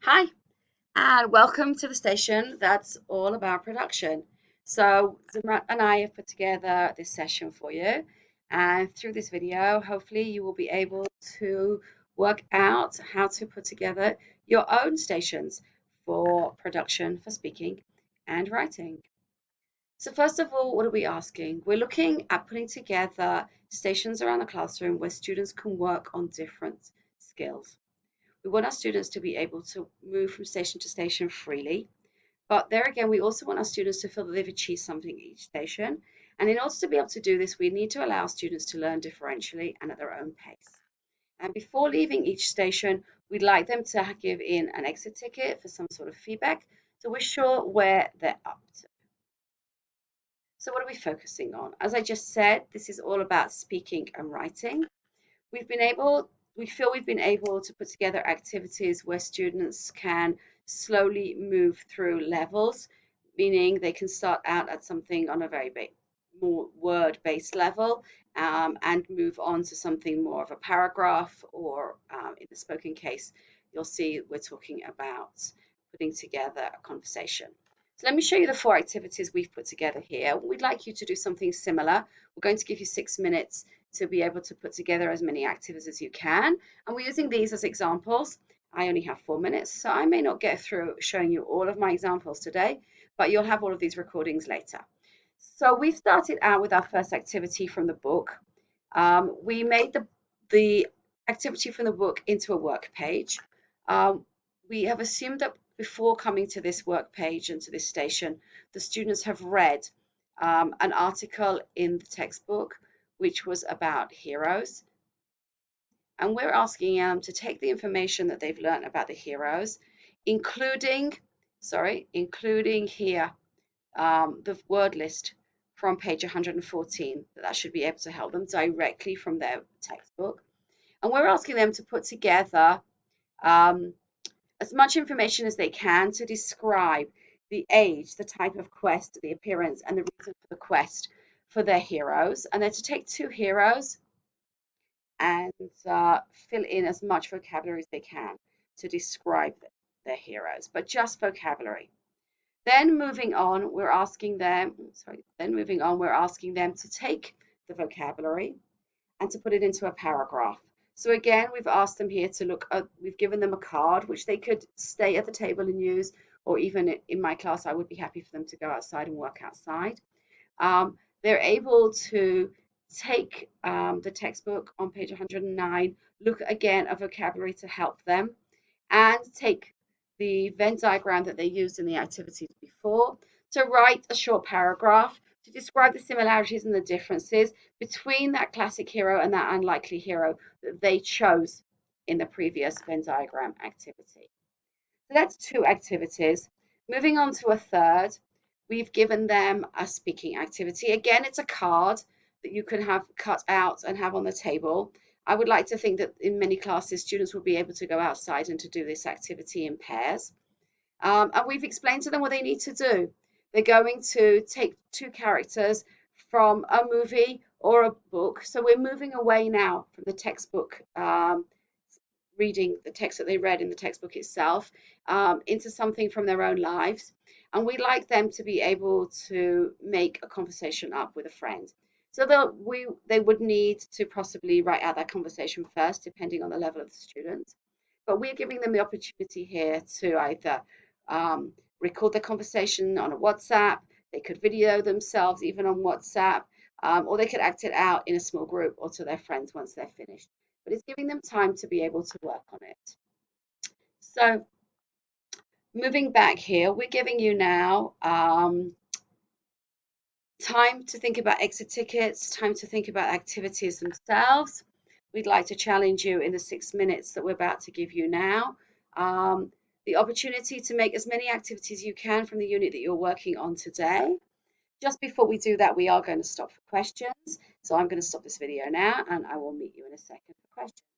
Hi, and welcome to the station that's all about production. So, Zumrat and I have put together this session for you, and through this video, hopefully, you will be able to work out how to put together your own stations for production for speaking and writing. So, first of all, what are we asking? We're looking at putting together stations around the classroom where students can work on different skills. We want our students to be able to move from station to station freely. But there again, we also want our students to feel that they've achieved something at each station. And in order to be able to do this, we need to allow students to learn differentially and at their own pace. And before leaving each station, we'd like them to give in an exit ticket for some sort of feedback so we're sure where they're up to. So what are we focusing on? As I just said, this is all about speaking and writing. We feel we've been able to put together activities where students can slowly move through levels, meaning they can start out at something on a very more word-based level and move on to something more of a paragraph, or in the spoken case, you'll see we're talking about putting together a conversation. So let me show you the 4 activities we've put together here. We'd like you to do something similar. We're going to give you 6 minutes to be able to put together as many activities as you can. And we're using these as examples. I only have 4 minutes, so I may not get through showing you all of my examples today, but you'll have all of these recordings later. So we've started out with our first activity from the book. We made the activity from the book into a work page. We have assumed that before coming to this work page and to this station, the students have read an article in the textbook which was about heroes. And we're asking them to take the information that they've learned about the heroes, including here the word list from page 114. That should be able to help them directly from their textbook. And we're asking them to put together as much information as they can to describe the age, the type of quest, the appearance, and the reason for the quest for their heroes. And then to take 2 heroes and fill in as much vocabulary as they can to describe their heroes, but just vocabulary. Then moving on, we're asking them to take the vocabulary and to put it into a paragraph. So again, we've asked them here to look at, we've given them a card, which they could stay at the table and use, or even in my class, I would be happy for them to go outside and work outside. They're able to take the textbook on page 109, look again at vocabulary to help them, and take the Venn diagram that they used in the activities before to write a short paragraph to describe the similarities and the differences between that classic hero and that unlikely hero that they chose in the previous Venn diagram activity. So that's 2 activities. Moving on to a third, we've given them a speaking activity. Again, it's a card that you can have cut out and have on the table. I would like to think that in many classes, students will be able to go outside and to do this activity in pairs. And we've explained to them what they need to do. They're going to take 2 characters from a movie or a book. So we're moving away now from the textbook, reading the text that they read in the textbook itself, into something from their own lives. And we'd like them to be able to make a conversation up with a friend. So they would need to possibly write out that conversation first, depending on the level of the student. But we're giving them the opportunity here to either record the conversation on a WhatsApp, they could video themselves even on WhatsApp, or they could act it out in a small group or to their friends once they're finished. But it's giving them time to be able to work on it. So moving back here, we're giving you now time to think about exit tickets, time to think about activities themselves. We'd like to challenge you in the 6 minutes that we're about to give you now. The opportunity to make as many activities you can from the unit that you're working on today. Just before we do that, we are going to stop for questions. So I'm going to stop this video now and I will meet you in a second for questions.